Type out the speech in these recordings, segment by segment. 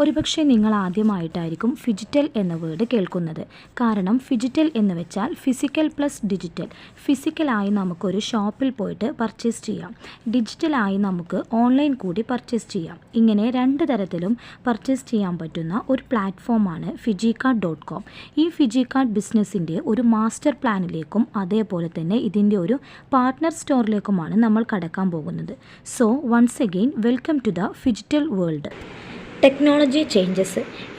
ഒരുപക്ഷെ നിങ്ങൾ ആദ്യമായിട്ടായിരിക്കും ഫിജിറ്റൽ എന്ന വേർഡ് കേൾക്കുന്നത്. കാരണം ഫിജിറ്റൽ എന്ന് വെച്ചാൽ ഫിസിക്കൽ പ്ലസ് ഡിജിറ്റൽ. ഫിസിക്കലായി നമുക്കൊരു ഷോപ്പിൽ പോയിട്ട് പർച്ചേസ് ചെയ്യാം, ഡിജിറ്റലായി നമുക്ക് ഓൺലൈൻ കൂടി പർച്ചേസ് ചെയ്യാം. ഇങ്ങനെ രണ്ട് തരത്തിലും പർച്ചേസ് ചെയ്യാൻ പറ്റുന്ന ഒരു പ്ലാറ്റ്ഫോമാണ് ഫിജികാർട്ട്.com. ഈ ഫിജികാർട്ട് ബിസിനസ്സിൻ്റെ ഒരു മാസ്റ്റർ പ്ലാനിലേക്കും അതേപോലെ തന്നെ ഇതിൻ്റെ ഒരു പാർട്ട്ണർ സ്റ്റോറിലേക്കുമാണ് നമ്മൾ കടക്കാൻ പോകുന്നത്. So once again welcome to the phygital world. Technology changes.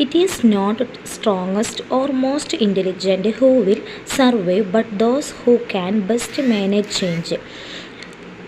It is not strongest or most intelligent who will survive, but those who can best manage change.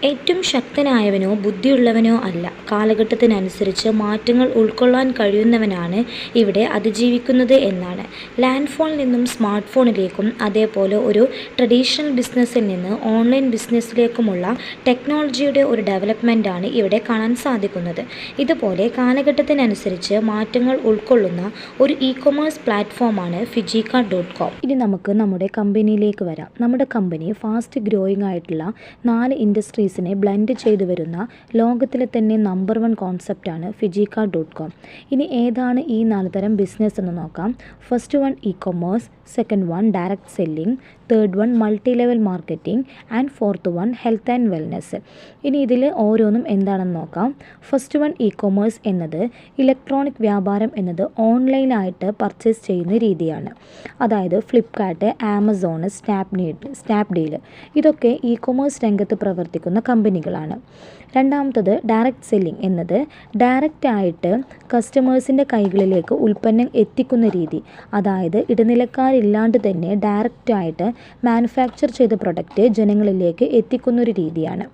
ഏറ്റവും ശക്തനായവനോ ബുദ്ധിയുള്ളവനോ അല്ല, കാലഘട്ടത്തിനനുസരിച്ച് മാറ്റങ്ങൾ ഉൾക്കൊള്ളാൻ കഴിയുന്നവനാണ് ഇവിടെ അതിജീവിക്കുന്നത് എന്നാണ്. ലാൻഡ് ഫോണിൽ നിന്നും സ്മാർട്ട് ഫോണിലേക്കും അതേപോലെ ഒരു ട്രഡീഷണൽ ബിസിനസ്സിൽ നിന്ന് ഓൺലൈൻ ബിസിനസ്സിലേക്കുമുള്ള ടെക്നോളജിയുടെ ഒരു ഡെവലപ്മെൻറ്റാണ് ഇവിടെ കാണാൻ സാധിക്കുന്നത്. ഇതുപോലെ കാലഘട്ടത്തിനനുസരിച്ച് മാറ്റങ്ങൾ ഉൾക്കൊള്ളുന്ന ഒരു ഇ-കൊമേഴ്സ് പ്ലാറ്റ്ഫോമാണ് ഫിജികാർട്ട്.com. ഇനി നമുക്ക് നമ്മുടെ കമ്പനിയിലേക്ക് വരാം. നമ്മുടെ കമ്പനി ഫാസ്റ്റ് ഗ്രോയിങ് ആയിട്ടുള്ള 4 ഇൻഡസ്ട്രീസിനെ ബ്ലെൻഡ് ചെയ്തു വരുന്ന ലോകത്തിലെ തന്നെ നമ്പർ 1 കോൺസെപ്റ്റാണ് ഫിജികാർട്ട്.com. ഇനി ഏതാണ് ഈ 4 തരം ബിസിനസ് എന്ന് നോക്കാം. First one e-commerce, second one direct selling, third one multi level marketing and fourth one health and wellness. ഇനി ഇതിൽ ഓരോന്നും എന്താണെന്ന് നോക്കാം. ഫസ്റ്റ് വൺ ഇ-കൊമേഴ്സ് എന്നത് ഇലക്ട്രോണിക് വ്യാപാരം എന്നത് ഓൺലൈനായിട്ട് പർച്ചേസ് ചെയ്യുന്ന രീതിയാണ്. അതായത് ഫ്ലിപ്കാർട്ട്, ആമസോൺ, സ്നാപ്ഡീൽ ഇതൊക്കെ ഇ-കൊമേഴ്സ് രംഗത്ത് പ്രവർത്തിക്കുന്ന കമ്പനികളാണ്. രണ്ടാമത്തത് ഡയറക്റ്റ് സെല്ലിംഗ് എന്നത് ഡയറക്റ്റായിട്ട് കസ്റ്റമേഴ്സിൻ്റെ കൈകളിലേക്ക് ഉൽപ്പന്നം എത്തിക്കുന്ന രീതി. അതായത് ഇടനിലക്കാരില്ലാണ്ട് തന്നെ ഡയറക്റ്റായിട്ട് മാനുഫാക്ചർ ചെയ്ത പ്രൊഡക്റ്റ് ജനങ്ങളിലേക്ക് എത്തിക്കുന്നൊരു രീതിയാണ്.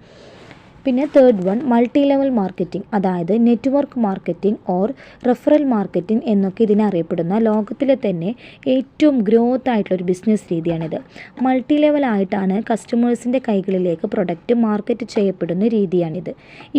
പിന്നെ third one multi level marketing, അതായത് network marketing or referral marketing എന്നൊക്കെ ഇതിനെ അറിയപ്പെടുന്ന ലോകത്തിലെ തന്നെ ഏറ്റവും ഗ്രോത്ത് ആയിട്ടുള്ളൊരു ബിസിനസ് രീതിയാണിത്. മൾട്ടി ലെവലായിട്ടാണ് കസ്റ്റമേഴ്സിൻ്റെ കൈകളിലേക്ക് പ്രൊഡക്റ്റ് മാർക്കറ്റ് ചെയ്യപ്പെടുന്ന രീതിയാണിത്.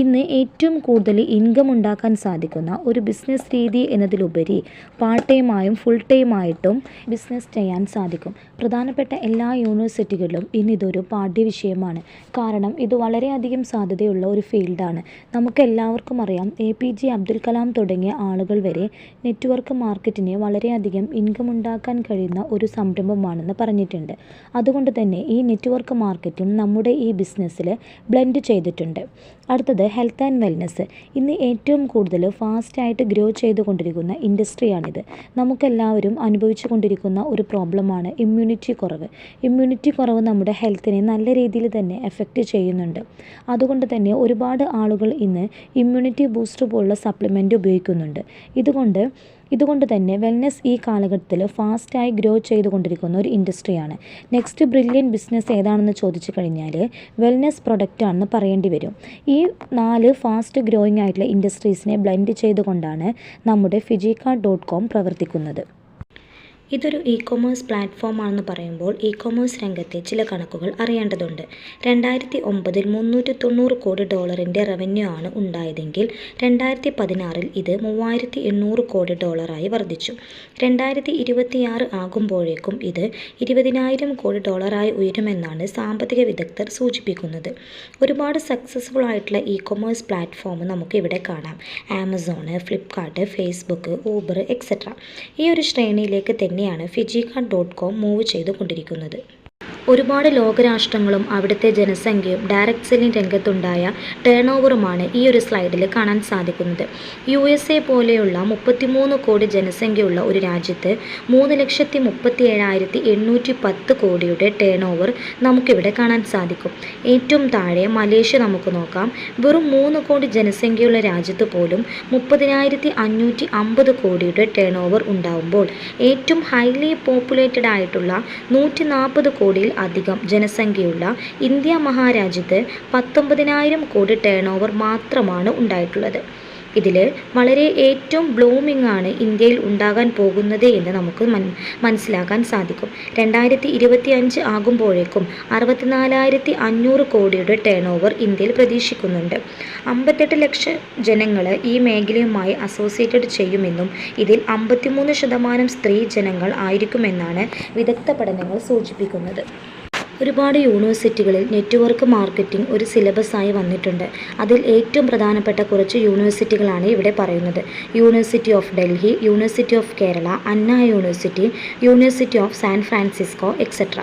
ഇന്ന് ഏറ്റവും കൂടുതൽ ഇൻകം ഉണ്ടാക്കാൻ സാധിക്കുന്ന ഒരു ബിസിനസ് രീതി എന്നതിലുപരി പാർട്ട് ടൈമായും ഫുൾ ടൈമായിട്ടും ബിസിനസ് ചെയ്യാൻ സാധിക്കും. പ്രധാനപ്പെട്ട എല്ലാ യൂണിവേഴ്സിറ്റികളിലും ഇന്നിതൊരു പാഠ്യവിഷയമാണ്. കാരണം ഇത് വളരെയധികം സാധ്യതയുള്ള ഒരു ഫീൽഡാണ്. നമുക്കെല്ലാവർക്കും അറിയാം, APJ അബ്ദുൽ കലാം തുടങ്ങിയ ആളുകൾ വരെ നെറ്റ്വർക്ക് മാർക്കറ്റിനെ വളരെയധികം ഇൻകം ഉണ്ടാക്കാൻ കഴിയുന്ന ഒരു സംരംഭമാണെന്ന് പറഞ്ഞിട്ടുണ്ട്. അതുകൊണ്ട് തന്നെ ഈ നെറ്റ്വർക്ക് മാർക്കറ്റും നമ്മുടെ ഈ ബിസിനസ്സിൽ ബ്ലെൻഡ് ചെയ്തിട്ടുണ്ട്. അടുത്തത് ഹെൽത്ത് ആൻഡ് വെൽനെസ്. ഇന്ന് ഏറ്റവും കൂടുതൽ ഫാസ്റ്റായിട്ട് ഗ്രോ ചെയ്തുകൊണ്ടിരിക്കുന്ന ഇൻഡസ്ട്രിയാണിത്. നമുക്കെല്ലാവരും അനുഭവിച്ചു കൊണ്ടിരിക്കുന്ന ഒരു പ്രോബ്ലമാണ് ഇമ്മ്യൂണിറ്റി കുറവ്. ഇമ്മ്യൂണിറ്റി കുറവ് നമ്മുടെ ഹെൽത്തിനെ നല്ല രീതിയിൽ തന്നെ എഫക്റ്റ് ചെയ്യുന്നുണ്ട്. അതുകൊണ്ട് തന്നെ ഒരുപാട് ആളുകൾ ഇന്ന് ഇമ്മ്യൂണിറ്റി ബൂസ്റ്റർ പോലുള്ള സപ്ലിമെൻ്റ് ഉപയോഗിക്കുന്നുണ്ട്. ഇതുകൊണ്ട് തന്നെ വെൽനെസ് ഈ കാലഘട്ടത്തിൽ ഫാസ്റ്റായി ഗ്രോ ചെയ്തുകൊണ്ടിരിക്കുന്ന ഒരു ഇൻഡസ്ട്രിയാണ്. നെക്സ്റ്റ് ബ്രില്യൻറ്റ് ബിസിനസ് ഏതാണെന്ന് ചോദിച്ചു കഴിഞ്ഞാൽ വെൽനെസ് പ്രൊഡക്റ്റാണെന്ന് പറയേണ്ടി വരും. ഈ 4 ഫാസ്റ്റ് ഗ്രോയിങ് ആയിട്ടുള്ള ഇൻഡസ്ട്രീസിനെ ബ്ലെൻഡ് ചെയ്തുകൊണ്ടാണ് നമ്മുടെ ഫിജികാർട്ട്.com പ്രവർത്തിക്കുന്നത്. ഇതൊരു ഇ-കൊമേഴ്സ് പ്ലാറ്റ്ഫോമാണെന്ന് പറയുമ്പോൾ ഇ-കൊമേഴ്സ് രംഗത്തെ ചില കണക്കുകൾ അറിയേണ്ടതുണ്ട്. 2009 $390 കോടി റവന്യൂ ആണ് ഉണ്ടായതെങ്കിൽ 2016 ഇത് $3800 കോടി വർദ്ധിച്ചു. 2026 ആകുമ്പോഴേക്കും ഇത് $20,000 കോടി ഉയരുമെന്നാണ് സാമ്പത്തിക വിദഗ്ധർ സൂചിപ്പിക്കുന്നത്. ഒരുപാട് സക്സസ്ഫുൾ ആയിട്ടുള്ള ഇ-കൊമേഴ്സ് പ്ലാറ്റ്ഫോം നമുക്ക് ഇവിടെ കാണാം. Amazon, Flipkart, Facebook, Uber etcetera. ഈ ഒരു ശ്രേണിയിലേക്ക് തന്നെയാണ് ഫിജികാർട്ട്.com മൂവ് ചെയ്തുകൊണ്ടിരിക്കുന്നത്. ഒരുപാട് ലോകരാഷ്ട്രങ്ങളും അവിടുത്തെ ജനസംഖ്യയും ഡയറക്റ്റ് സെല്ലിംഗ് രംഗത്തുണ്ടായ ടേൺ ഓവറുമാണ് ഈ ഒരു സ്ലൈഡിൽ കാണാൻ സാധിക്കുന്നത്. USA പോലെയുള്ള 33 കോടി ജനസംഖ്യയുള്ള ഒരു രാജ്യത്ത് 3,37,810 കോടിയുടെ ടേൺ ഓവർ നമുക്കിവിടെ കാണാൻ സാധിക്കും. ഏറ്റവും താഴെ മലേഷ്യ നമുക്ക് നോക്കാം. വെറും 3 കോടി ജനസംഖ്യയുള്ള രാജ്യത്ത് പോലും 30,550 കോടിയുടെ ടേൺ ഓവർ ഉണ്ടാവുമ്പോൾ ഏറ്റവും ഹൈലി പോപ്പുലേറ്റഡ് ആയിട്ടുള്ള 140 കോടിയിൽ അധികം ജനസംഖ്യയുള്ള ഇന്ത്യ മഹാരാജ്യത്ത് 19,000 കോടി ടേൺ ഓവർ മാത്രമാണ് ഉണ്ടായിട്ടുള്ളത്. ഇതിൽ വളരെ ഏറ്റവും ബ്ലൂമിംഗ് ആണ് ഇന്ത്യയിൽ ഉണ്ടാകാൻ പോകുന്നത് എന്ന് നമുക്ക് മനസ്സിലാക്കാൻ സാധിക്കും. 2025 ആകുമ്പോഴേക്കും 64,500 കോടിയുടെ ടേൺ ഓവർ ഇന്ത്യയിൽ പ്രതീക്ഷിക്കുന്നുണ്ട്. 58 ലക്ഷം ജനങ്ങൾ ഈ മേഖലയുമായി അസോസിയേറ്റഡ് ചെയ്യുമെന്നും ഇതിൽ 53% സ്ത്രീ ജനങ്ങൾ ആയിരിക്കുമെന്നാണ് വിദഗ്ധ പഠനങ്ങൾ സൂചിപ്പിക്കുന്നത്. ഒരുപാട് യൂണിവേഴ്സിറ്റികളിൽ നെറ്റ്വർക്ക് മാർക്കറ്റിംഗ് ഒരു സിലബസായി വന്നിട്ടുണ്ട്. അതിൽ ഏറ്റവും പ്രധാനപ്പെട്ട കുറച്ച് യൂണിവേഴ്സിറ്റികളാണ് ഇവിടെ പറയുന്നത്. University of Delhi, university of Kerala, Anna university, university of San Francisco etcetera.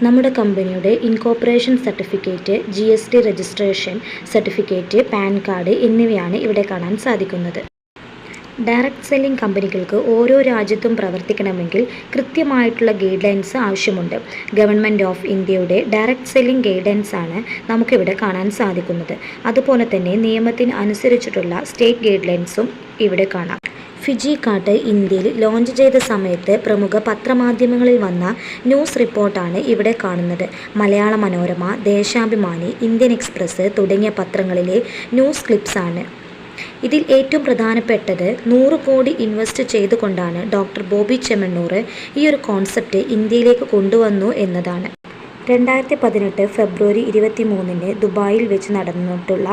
നമ്മുടെ കമ്പനിയുടെ incorporation certificate, GST registration certificate, PAN card എന്നിവയാണ് ഇവിടെ കാണാൻ സാധിക്കുന്നത്. ഡയറക്റ്റ് സെല്ലിംഗ് കമ്പനികൾക്ക് ഓരോ രാജ്യത്തും പ്രവർത്തിക്കണമെങ്കിൽ കൃത്യമായിട്ടുള്ള ഗൈഡ് ലൈൻസ് ആവശ്യമുണ്ട്. ഗവൺമെൻറ് ഓഫ് ഇന്ത്യയുടെ ഡയറക്റ്റ് സെല്ലിംഗ് ഗൈഡ് ലൈൻസ് ആണ് നമുക്കിവിടെ കാണാൻ സാധിക്കുന്നത്. അതുപോലെ തന്നെ നിയമത്തിന് അനുസരിച്ചിട്ടുള്ള സ്റ്റേറ്റ് ഗൈഡ് ലൈൻസും ഇവിടെ കാണാം. ഫിജി കാർഡ് ഇന്ത്യയിൽ ലോഞ്ച് ചെയ്ത സമയത്ത് പ്രമുഖ പത്രമാധ്യമങ്ങളിൽ വന്ന ന്യൂസ് റിപ്പോർട്ടാണ് ഇവിടെ കാണുന്നത്. മലയാള മനോരമ, ദേശാഭിമാനി, ഇന്ത്യൻ എക്സ്പ്രസ് തുടങ്ങിയ പത്രങ്ങളിലെ ന്യൂസ് ക്ലിപ്സാണ്. ഇതിൽ ഏറ്റവും പ്രധാനപ്പെട്ടത് 100 കോടി ഇൻവെസ്റ്റ് ചെയ്തുകൊണ്ടാണ് ഡോക്ടർ ബോബി ചെമ്മണ്ണൂർ ഈ ഒരു കോൺസെപ്റ്റ് ഇന്ത്യയിലേക്ക് കൊണ്ടുവന്നു എന്നതാണ്. 2018 ഫെബ്രുവരി 23 ദുബായിൽ വെച്ച് നടന്നിട്ടുള്ള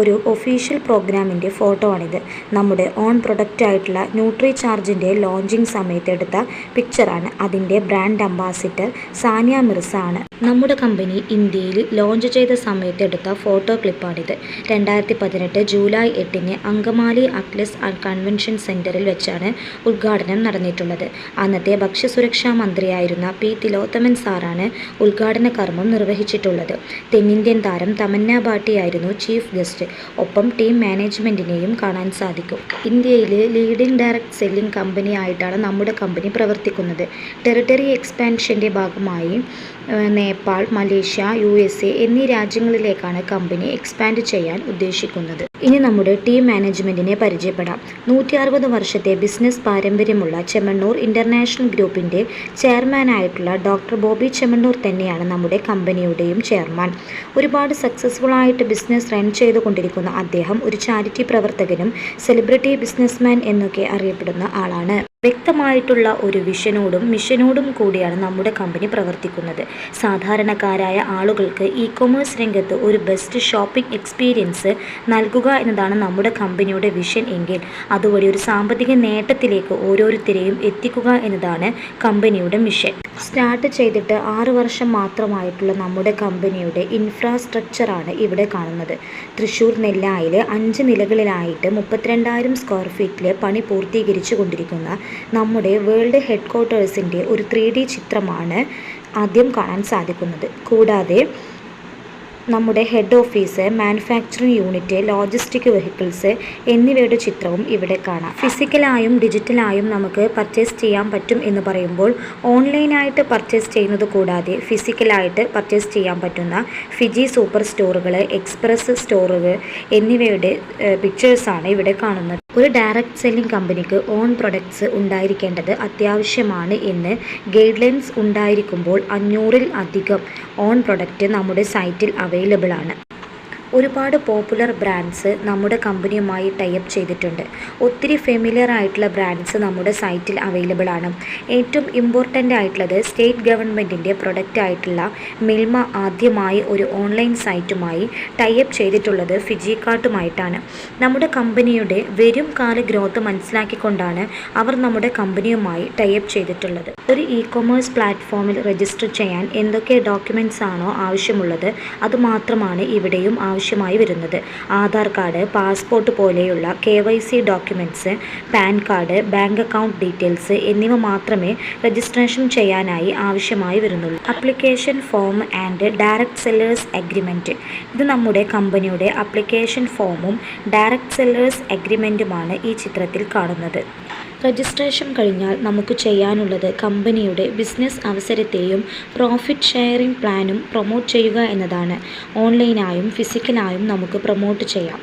ഒരു ഒഫീഷ്യൽ പ്രോഗ്രാമിൻ്റെ ഫോട്ടോ ആണിത്. നമ്മുടെ ഓൺ പ്രൊഡക്റ്റ് ആയിട്ടുള്ള ന്യൂട്രി ചാർജിൻ്റെ ലോഞ്ചിങ് സമയത്ത് എടുത്ത പിക്ചറാണ്. അതിൻ്റെ ബ്രാൻഡ് അംബാസിഡർ സാനിയ മിർസ ആണ്. നമ്മുടെ കമ്പനി ഇന്ത്യയിൽ ലോഞ്ച് ചെയ്ത സമയത്ത് എടുത്ത ഫോട്ടോ ക്ലിപ്പാണിത്. 2018 ജൂലൈ 8 അങ്കമാലി അറ്റ്ലസ് കൺവെൻഷൻ സെൻറ്ററിൽ വെച്ചാണ് ഉദ്ഘാടനം നടന്നിട്ടുള്ളത്. അന്നത്തെ ഭക്ഷ്യസുരക്ഷാ മന്ത്രിയായിരുന്ന P. തിലോത്തമൻ സാറാണ് ഉദ്ഘാടന കർമ്മം നിർവഹിച്ചിട്ടുള്ളത്. തെന്നിന്ത്യൻ താരം തമന്ന ഭാട്ടിയായിരുന്നു ചീഫ് ഗസ്റ്റ്. ഒപ്പം ടീം മാനേജ്മെൻറ്റിനെയും കാണാൻ സാധിക്കും. ഇന്ത്യയിലെ ലീഡിംഗ് ഡയറക്റ്റ് സെല്ലിംഗ് കമ്പനി ആയിട്ടാണ് നമ്മുടെ കമ്പനി പ്രവർത്തിക്കുന്നത്. ടെറിട്ടറി എക്സ്പാൻഷൻ്റെ ഭാഗമായി നേപ്പാൾ, മലേഷ്യ, USA എന്നീ രാജ്യങ്ങളിലേക്കാണ് കമ്പനി എക്സ്പാൻഡ് ചെയ്യാൻ ഉദ്ദേശിക്കുന്നത്. ഇനി നമ്മുടെ ടീം മാനേജ്മെൻറ്റിനെ പരിചയപ്പെടാം. 160 വർഷത്തെ ബിസിനസ് പാരമ്പര്യമുള്ള ചെമ്മണ്ണൂർ ഇൻ്റർനാഷണൽ ഗ്രൂപ്പിൻ്റെ ചെയർമാനായിട്ടുള്ള ഡോക്ടർ ബോബി ചെമ്മണ്ണൂർ തന്നെയാണ് നമ്മുടെ കമ്പനിയുടെയും ചെയർമാൻ. ഒരുപാട് സക്സസ്ഫുള്ളായിട്ട് ബിസിനസ് റൺ ചെയ്തുകൊണ്ടിരിക്കുന്ന അദ്ദേഹം ഒരു ചാരിറ്റി പ്രവർത്തകനും സെലിബ്രിറ്റി ബിസിനസ്മാൻ എന്നൊക്കെ അറിയപ്പെടുന്ന ആളാണ്. വ്യക്തമായിട്ടുള്ള ഒരു വിഷനോടും മിഷനോടും കൂടിയാണ് നമ്മുടെ കമ്പനി പ്രവർത്തിക്കുന്നത്. സാധാരണക്കാരായ ആളുകൾക്ക് ഇ-കൊമേഴ്സ് രംഗത്ത് ഒരു ബെസ്റ്റ് ഷോപ്പിംഗ് എക്സ്പീരിയൻസ് നൽകുക എന്നതാണ് നമ്മുടെ കമ്പനിയുടെ വിഷൻ എങ്കിൽ അതുവഴി ഒരു സാമ്പത്തിക നേട്ടത്തിലേക്ക് ഓരോരുത്തരെയും എത്തിക്കുക എന്നതാണ് കമ്പനിയുടെ മിഷൻ. സ്റ്റാർട്ട് ചെയ്തിട്ട് 6 വർഷം മാത്രമായിട്ടുള്ള നമ്മുടെ കമ്പനിയുടെ ഇൻഫ്രാസ്ട്രക്ചറാണ് ഇവിടെ കാണുന്നത്. തൃശ്ശൂർ നെല്ലായിൽ 5 നിലകളിലായിട്ട് 32,000 സ്ക്വയർ ഫീറ്റിൽ പണി പൂർത്തീകരിച്ചു കൊണ്ടിരിക്കുന്ന നമ്മുടെ വേൾഡ് ഹെഡ് ക്വാർട്ടേഴ്സിൻ്റെ ഒരു 3D ചിത്രമാണ് ആദ്യം കാണാൻ സാധിക്കുന്നത്. കൂടാതെ നമ്മുടെ head office, manufacturing unit, logistic vehicles എന്നിവയുടെ ചിത്രവും ഇവിടെ കാണാം. ഫിസിക്കലായും ഡിജിറ്റലായും നമുക്ക് പർച്ചേസ് ചെയ്യാൻ പറ്റും എന്ന് പറയുമ്പോൾ ഓൺലൈനായിട്ട് പർച്ചേസ് ചെയ്യുന്നത് കൂടാതെ ഫിസിക്കലായിട്ട് പർച്ചേസ് ചെയ്യാൻ പറ്റുന്ന ഫിജി സൂപ്പർ സ്റ്റോറുകൾ, എക്സ്പ്രസ് സ്റ്റോറുകൾ എന്നിവയുടെ പിക്ചേഴ്സാണ് ഇവിടെ കാണുന്നത്. ഒരു ഡയറക്റ്റ് സെല്ലിംഗ് കമ്പനിക്ക് ഓൺ പ്രൊഡക്ട്സ് ഉണ്ടായിരിക്കേണ്ടത് അത്യാവശ്യമാണ് എന്ന് ഗൈഡ് ലൈൻസ് ഉണ്ടായിരിക്കുമ്പോൾ 500-ൽ അധികം ഓൺ പ്രൊഡക്റ്റ് നമ്മുടെ സൈറ്റിൽ അവൈലബിൾ ആണ്. ഒരുപാട് പോപ്പുലർ ബ്രാൻഡ്സ് നമ്മുടെ കമ്പനിയുമായി ടൈപ്പ് ചെയ്തിട്ടുണ്ട്. ഒത്തിരി ഫെമിലിയർ ആയിട്ടുള്ള ബ്രാൻഡ്സ് നമ്മുടെ സൈറ്റിൽ അവൈലബിൾ ആണ്. ഏറ്റവും ഇമ്പോർട്ടൻ്റ് ആയിട്ടുള്ളത് സ്റ്റേറ്റ് ഗവൺമെൻറ്റിൻ്റെ പ്രൊഡക്റ്റ് ആയിട്ടുള്ള മിൽമ ആദ്യമായി ഒരു ഓൺലൈൻ സൈറ്റുമായി ടൈപ്പ് ചെയ്തിട്ടുള്ളത് ഫിജിക്കാർട്ടുമായിട്ടാണ്. നമ്മുടെ കമ്പനിയുടെ വരും കാല ഗ്രോത്ത് മനസ്സിലാക്കിക്കൊണ്ടാണ് അവർ നമ്മുടെ കമ്പനിയുമായി ടൈപ്പ് ചെയ്തിട്ടുള്ളത്. ഒരു ഇ-കൊമേഴ്സ് പ്ലാറ്റ്ഫോമിൽ രജിസ്റ്റർ ചെയ്യാൻ എന്തൊക്കെ ഡോക്യുമെൻറ്റ്സ് ആണോ ആവശ്യമുള്ളത് അതുമാത്രമാണ് ഇവിടെയും ആവശ്യമായി വരുന്നത്. ആധാർ കാർഡ്, പാസ്പോർട്ട് പോലെയുള്ള KYC documents, pan card, bank account details എന്നിവ മാത്രമേ രജിസ്ട്രേഷൻ ചെയ്യാനായി ആവശ്യമായി വരുന്നുള്ളൂ. Application form and direct sellers agreement. ഇത് നമ്മുടെ കമ്പനിയുടെ അപ്ലിക്കേഷൻ ഫോമും ഡയറക്റ്റ് സെല്ലേഴ്സ് അഗ്രിമെൻറ്റുമാണ് ഈ ചിത്രത്തിൽ കാണുന്നത്. രജിസ്ട്രേഷൻ കഴിഞ്ഞാൽ നമുക്ക് ചെയ്യാനുള്ളത് കമ്പനിയുടെ ബിസിനസ് അവസരത്തെയും പ്രോഫിറ്റ് ഷെയറിംഗ് പ്ലാനും പ്രൊമോട്ട് ചെയ്യുക എന്നതാണ്. ഓൺലൈനായും ഫിസിക്കലായും നമുക്ക് പ്രൊമോട്ട് ചെയ്യാം.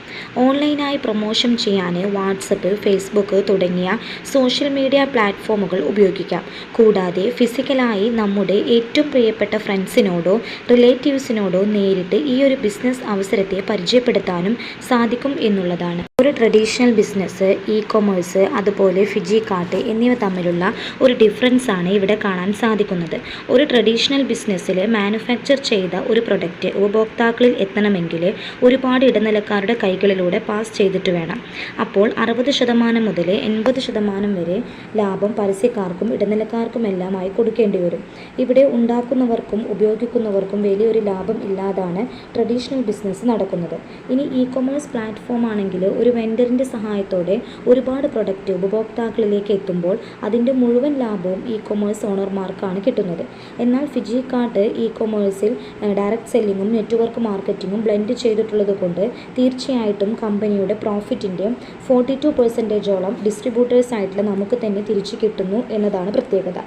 ഓൺലൈനായി പ്രൊമോഷൻ ചെയ്യാൻ വാട്സപ്പ്, ഫേസ്ബുക്ക് തുടങ്ങിയ സോഷ്യൽ മീഡിയ പ്ലാറ്റ്ഫോമുകൾ ഉപയോഗിക്കാം. കൂടാതെ ഫിസിക്കലായി നമ്മുടെ ഏറ്റവും പ്രിയപ്പെട്ട ഫ്രണ്ട്സിനോടോ റിലേറ്റീവ്സിനോടോ നേരിട്ട് ഈ ഒരു ബിസിനസ് അവസരത്തെ പരിചയപ്പെടുത്താനും സാധിക്കും എന്നുള്ളതാണ്. ഒരു ട്രഡീഷണൽ ബിസിനസ്, ഇ-കൊമേഴ്സ്, അതുപോലെ ഫിജി കാർട്ട് എന്നിവ തമ്മിലുള്ള ഒരു ഡിഫറൻസ് ആണ് ഇവിടെ കാണാൻ സാധിക്കുന്നത്. ഒരു ട്രഡീഷണൽ ബിസിനസ്സിൽ മാനുഫാക്ചർ ചെയ്ത ഒരു പ്രൊഡക്റ്റ് ഉപഭോക്താക്കളിൽ എത്തണമെങ്കിൽ ഒരുപാട് ഇടനിലക്കാരുടെ കൈകളിലൂടെ പാസ് ചെയ്തിട്ട് വേണം. അപ്പോൾ 60% മുതൽ 80% വരെ ലാഭം പരസ്യക്കാർക്കും ഇടനിലക്കാർക്കുമെല്ലാമായി കൊടുക്കേണ്ടി വരും. ഇവിടെ ഉണ്ടാക്കുന്നവർക്കും ഉപയോഗിക്കുന്നവർക്കും വലിയൊരു ലാഭം ഇല്ലാതാണ് ട്രഡീഷണൽ ബിസിനസ് നടക്കുന്നത്. ഇനി ഇ-കൊമേഴ്സ് പ്ലാറ്റ്ഫോം ആണെങ്കിൽ ഒരു വെൻഡറിൻ്റെ സഹായത്തോടെ ഒരുപാട് പ്രൊഡക്റ്റ് ഉപഭോക്താക്കളിലേക്ക് എത്തുമ്പോൾ അതിൻ്റെ മുഴുവൻ ലാഭവും ഇ-കൊമേഴ്സ് ഓണർമാർക്കാണ് കിട്ടുന്നത്. എന്നാൽ ഫിജി കാർട്ട് ഇ-കൊമേഴ്സിൽ ഡയറക്റ്റ് സെല്ലിങ്ങും നെറ്റ്വർക്ക് മാർക്കറ്റിങ്ങും ബ്ലെൻഡ് ചെയ്തിട്ടുള്ളത് കൊണ്ട് തീർച്ചയായിട്ടും കമ്പനിയുടെ പ്രോഫിറ്റിൻ്റെ 42% ഡിസ്ട്രിബ്യൂട്ടേഴ്സ് ആയിട്ടുള്ള നമുക്ക് തന്നെ തിരിച്ചു കിട്ടുന്നു എന്നതാണ് പ്രത്യേകത.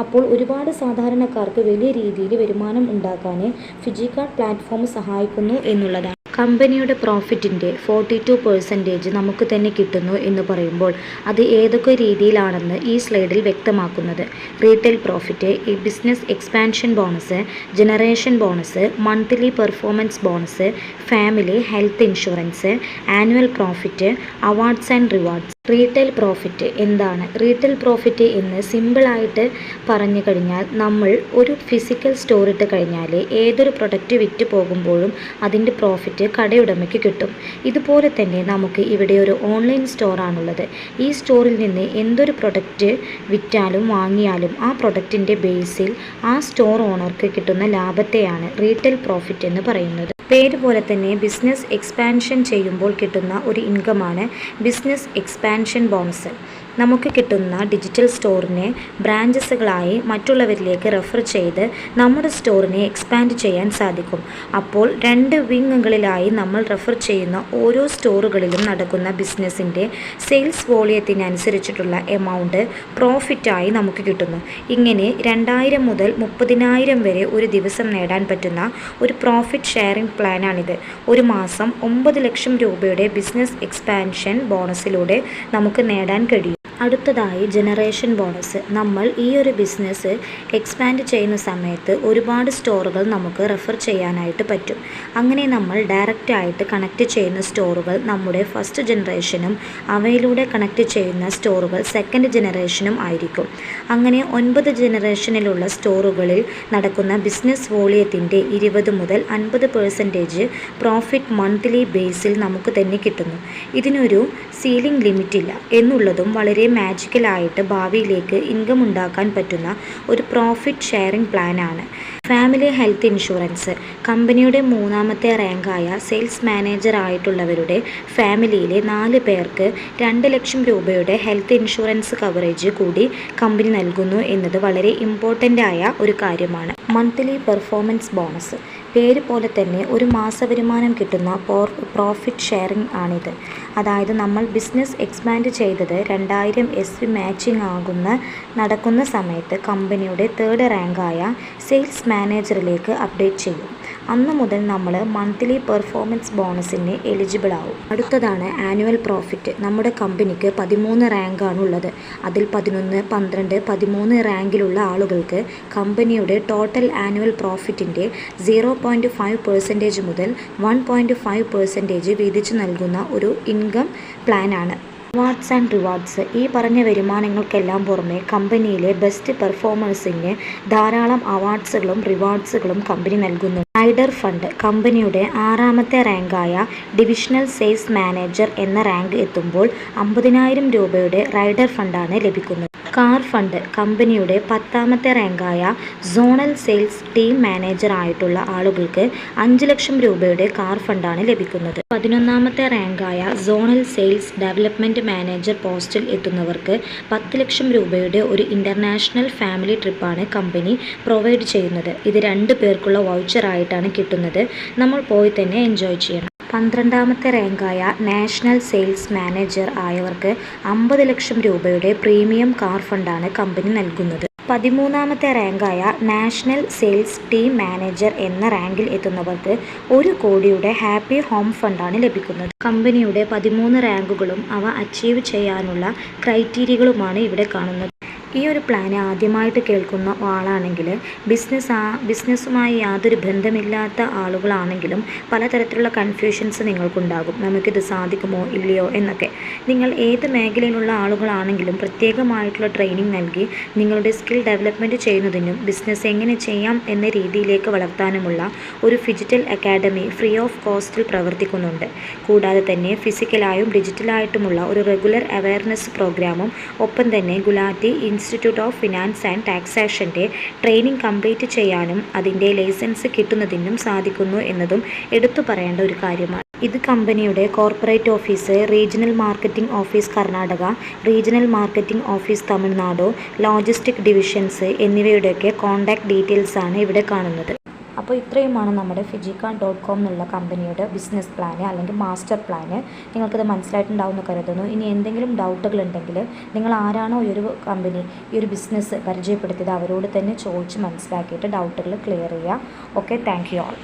അപ്പോൾ ഒരുപാട് സാധാരണക്കാർക്ക് വലിയ രീതിയിൽ വരുമാനം ഉണ്ടാക്കാൻ ഫിജി കാർട്ട് പ്ലാറ്റ്ഫോം സഹായിക്കുന്നു എന്നുള്ളതാണ്. കമ്പനിയുടെ പ്രോഫിറ്റിൻ്റെ 42% നമുക്ക് തന്നെ കിട്ടുന്നു എന്ന് പറയുമ്പോൾ അത് ഏതൊക്കെ രീതിയിലാണെന്ന് ഈ സ്ലൈഡിൽ വ്യക്തമാക്കുന്നത്. റീറ്റെയിൽ പ്രോഫിറ്റ്, ഈ business expansion bonus, generation bonus, monthly performance bonus, family health insurance, annual profit, awards and rewards. Retail profit എന്താണ്? റീറ്റെയിൽ പ്രോഫിറ്റ് എന്ന് സിമ്പിളായിട്ട് പറഞ്ഞു കഴിഞ്ഞാൽ നമ്മൾ ഒരു ഫിസിക്കൽ സ്റ്റോർ ഇട്ട് കഴിഞ്ഞാൽ ഏതൊരു പ്രൊഡക്റ്റ് വിറ്റ് പോകുമ്പോഴും അതിൻ്റെ പ്രോഫിറ്റ് കടയുടമയ്ക്ക് കിട്ടും. ഇതുപോലെ തന്നെ നമുക്ക് ഇവിടെ ഒരു ഓൺലൈൻ സ്റ്റോറാണുള്ളത്. ഈ സ്റ്റോറിൽ നിന്ന് എന്തൊരു പ്രൊഡക്റ്റ് വിറ്റാലും വാങ്ങിയാലും ആ പ്രൊഡക്റ്റിൻ്റെ ബേസിൽ ആ സ്റ്റോർ ഓണർക്ക് കിട്ടുന്ന ലാഭത്തെയാണ് റീറ്റെയിൽ പ്രോഫിറ്റ് എന്ന് പറയുന്നത്. പേര് പോലെ തന്നെ ബിസിനസ് എക്സ്പാൻഷൻ ചെയ്യുമ്പോൾ കിട്ടുന്ന ഒരു ഇൻകമാണ് ബിസിനസ് എക്സ്പാൻഷൻ ബോണസ്. നമുക്ക് കിട്ടുന്ന ഡിജിറ്റൽ സ്റ്റോറിനെ ബ്രാഞ്ചസുകളായി മറ്റുള്ളവരിലേക്ക് റെഫർ ചെയ്ത് നമ്മുടെ സ്റ്റോറിനെ എക്സ്പാൻഡ് ചെയ്യാൻ സാധിക്കും. അപ്പോൾ 2 വിങ്ങുകളിലായി നമ്മൾ റെഫർ ചെയ്യുന്ന ഓരോ സ്റ്റോറുകളിലും നടക്കുന്ന ബിസിനസ്സിൻ്റെ സെയിൽസ് വോളിയത്തിനനുസരിച്ചിട്ടുള്ള എമൗണ്ട് പ്രോഫിറ്റായി നമുക്ക് കിട്ടുന്നു. ഇങ്ങനെ 2000 മുതൽ 30,000 വരെ ഒരു ദിവസം നേടാൻ പറ്റുന്ന ഒരു പ്രോഫിറ്റ് ഷെയറിംഗ് പ്ലാനാണിത്. ഒരു മാസം 9 ലക്ഷം രൂപയുടെ ബിസിനസ് എക്സ്പാൻഷൻ ബോണസിലൂടെ നമുക്ക് നേടാൻ കഴിയും. അടുത്തതായി ജനറേഷൻ ബോണസ്. നമ്മൾ ഈ ഒരു ബിസിനസ് എക്സ്പാൻഡ് ചെയ്യുന്ന സമയത്ത് ഒരുപാട് സ്റ്റോറുകൾ നമുക്ക് റെഫർ ചെയ്യാനായിട്ട് പറ്റും. അങ്ങനെ നമ്മൾ ഡയറക്റ്റായിട്ട് കണക്ട് ചെയ്യുന്ന സ്റ്റോറുകൾ നമ്മുടെ ഫസ്റ്റ് ജനറേഷനും അവയിലൂടെ കണക്ട് ചെയ്യുന്ന സ്റ്റോറുകൾ സെക്കൻഡ് ജനറേഷനും ആയിരിക്കും. അങ്ങനെ 9 ജനറേഷനിലുള്ള സ്റ്റോറുകളിൽ നടക്കുന്ന ബിസിനസ് വോളിയത്തിൻ്റെ 20 മുതൽ 50% പ്രോഫിറ്റ് മന്ത്ലി ബേസിൽ നമുക്ക് തന്നെ കിട്ടുന്നു. ഇതിനൊരു സീലിംഗ് ലിമിറ്റ് ഇല്ല എന്നുള്ളതും വളരെ മാജിക്കലായിട്ട് ഭാവിയിലേക്ക് ഇൻകം ഉണ്ടാക്കാൻ പറ്റുന്ന ഒരു പ്രോഫിറ്റ് ഷെയറിംഗ് പ്ലാനാണ്. Family health insurance. കമ്പനിയുടെ 3ാമത്തെ റാങ്കായ സെയിൽസ് മാനേജർ ആയിട്ടുള്ളവരുടെ ഫാമിലിയിലെ 4 പേർക്ക് 2 ലക്ഷം രൂപയുടെ ഹെൽത്ത് ഇൻഷുറൻസ് കവറേജ് കൂടി കമ്പനി നൽകുന്നു എന്നത് വളരെ ഇമ്പോർട്ടൻ്റ് ആയ ഒരു കാര്യമാണ്. Monthly performance bonus. പേര് പോലെ തന്നെ ഒരു മാസവരുമാനം കിട്ടുന്ന പ്രോഫിറ്റ് ഷെയറിംഗ് ആണിത്. അതായത് നമ്മൾ ബിസിനസ് എക്സ്പാൻഡ് ചെയ്തത് 2000 SV മാച്ചിങ് നടക്കുന്ന സമയത്ത് കമ്പനിയുടെ 3rd റാങ്കായ സെയിൽസ് മാനേജറിലേക്ക് അപ്ഡേറ്റ് ചെയ്യും. അന്ന് മുതൽ നമ്മൾ മന്ത്ലി പെർഫോമൻസ് ബോണസിന് എലിജിബിൾ ആവും. അടുത്തതാണ് ആനുവൽ പ്രോഫിറ്റ്. നമ്മുടെ കമ്പനിക്ക് 13 റാങ്കാണുള്ളത്. അതിൽ 11, 12, 13 റാങ്കിലുള്ള ആളുകൾക്ക് കമ്പനിയുടെ ടോട്ടൽ ആനുവൽ പ്രോഫിറ്റിൻ്റെ 0.5% മുതൽ 1.5% വീതിച്ചു നൽകുന്ന ഒരു ഇൻകം പ്ലാനാണ്. Awards and rewards. ഈ പറഞ്ഞ വരുമാനങ്ങൾക്കെല്ലാം പുറമെ കമ്പനിയിലെ ബെസ്റ്റ് പെർഫോമേഴ്സിന് ധാരാളം അവാർഡ്സുകളും റിവാർഡ്സുകളും കമ്പനി നൽകുന്നു. Rider fund. കമ്പനിയുടെ 6ാമത്തെ റാങ്കായ ഡിവിഷണൽ സെയിൽസ് മാനേജർ എന്ന റാങ്ക് എത്തുമ്പോൾ 50,000 രൂപയുടെ റൈഡർ ഫണ്ടാണ് ലഭിക്കുന്നത്. Car fund. കമ്പനിയുടെ 10ാമത്തെ റാങ്കായ സോണൽ സെയിൽസ് ടീം മാനേജർ ആയിട്ടുള്ള ആളുകൾക്ക് 5 ലക്ഷം രൂപയുടെ കാർ ഫണ്ടാണ് ലഭിക്കുന്നത്. 11ാമത്തെ റാങ്കായ സോണൽ സെയിൽസ് ഡെവലപ്മെൻറ്റ് മാനേജർ പോസ്റ്റിൽ എത്തുന്നവർക്ക് 10 ലക്ഷം രൂപയുടെ ഒരു ഇൻ്റർനാഷണൽ ഫാമിലി ട്രിപ്പാണ് കമ്പനി പ്രൊവൈഡ് ചെയ്യുന്നത്. ഇത് 2 പേർക്കുള്ള വൗച്ചറായിട്ടാണ് കിട്ടുന്നത്. നമ്മൾ പോയി തന്നെ എൻജോയ് ചെയ്യണം. 12ാമത്തെ റാങ്കായ നാഷണൽ സെയിൽസ് മാനേജർ ആയവർക്ക് 50 ലക്ഷം രൂപയുടെ പ്രീമിയം കാർ ഫണ്ടാണ് കമ്പനി നൽകുന്നത്. 13ാമത്തെ റാങ്കായ നാഷണൽ സെയിൽസ് ടീം മാനേജർ എന്ന റാങ്കിൽ എത്തുന്നവർക്ക് 1 കോടിയുടെ ഹാപ്പി ഹോം ഫണ്ടാണ് ലഭിക്കുന്നത്. കമ്പനിയുടെ 13 റാങ്കുകളും അവ അച്ചീവ് ചെയ്യാനുള്ള ക്രൈറ്റീരിയകളുമാണ് ഇവിടെ കാണുന്നത്. ഈ ഒരു പ്ലാൻ ആദ്യമായിട്ട് കേൾക്കുന്ന ആളാണെങ്കിൽ ബിസിനസ്സുമായി യാതൊരു ബന്ധമില്ലാത്ത ആളുകളാണെങ്കിലും പലതരത്തിലുള്ള കൺഫ്യൂഷൻസ് നിങ്ങൾക്കുണ്ടാകും. നമുക്കിത് സാധിക്കുമോ ഇല്ലയോ എന്നൊക്കെ. നിങ്ങൾ ഏത് മേഖലയിലുള്ള ആളുകളാണെങ്കിലും പ്രത്യേകമായിട്ടുള്ള ട്രെയിനിങ് നൽകി നിങ്ങളുടെ സ്കിൽ ഡെവലപ്മെൻറ്റ് ചെയ്യുന്നതിനും ബിസിനസ് എങ്ങനെ ചെയ്യാം എന്ന രീതിയിലേക്ക് വളർത്താനുമുള്ള ഒരു ഫിജിറ്റൽ അക്കാഡമി ഫ്രീ ഓഫ് കോസ്റ്റിൽ പ്രവർത്തിക്കുന്നുണ്ട്. കൂടാതെ തന്നെ ഫിസിക്കലായും ഡിജിറ്റലായിട്ടുമുള്ള ഒരു റെഗുലർ അവയർനെസ് പ്രോഗ്രാമും ഒപ്പം തന്നെ Gulati institute of finance and ടാക്സേഷൻ്റെ ട്രെയിനിങ് കംപ്ലീറ്റ് ചെയ്യാനും അതിൻ്റെ ലൈസൻസ് കിട്ടുന്നതിനും സാധിക്കുന്നു എന്നതും എടുത്തു പറയേണ്ട ഒരു കാര്യമാണ്. ഇത് കമ്പനിയുടെ corporate office, regional marketing office Karnataka, regional marketing office Tamil Nadu, logistic divisions എന്നിവയുടെയൊക്കെ കോൺടാക്ട് ഡീറ്റെയിൽസാണ് ഇവിടെ കാണുന്നത്. അപ്പോൾ ഇത്രയുമാണ് നമ്മുടെ Fijicard.com എന്നുള്ള കമ്പനിയുടെ ബിസിനസ് പ്ലാന് അല്ലെങ്കിൽ മാസ്റ്റർ പ്ലാന്. നിങ്ങൾക്കത് മനസ്സിലായിട്ടുണ്ടാവുമെന്ന് കരുതുന്നു. ഇനി എന്തെങ്കിലും ഡൗട്ടുകൾ ഉണ്ടെങ്കിൽ നിങ്ങൾ ആരാണോ ഈ ഒരു കമ്പനി ഈ ഒരു ബിസിനസ് പരിചയപ്പെടുത്തിയത് അവരോട് തന്നെ ചോദിച്ച് മനസ്സിലാക്കിയിട്ട് ഡൗട്ടുകൾ ക്ലിയർ ചെയ്യുക. Okay, thank you all.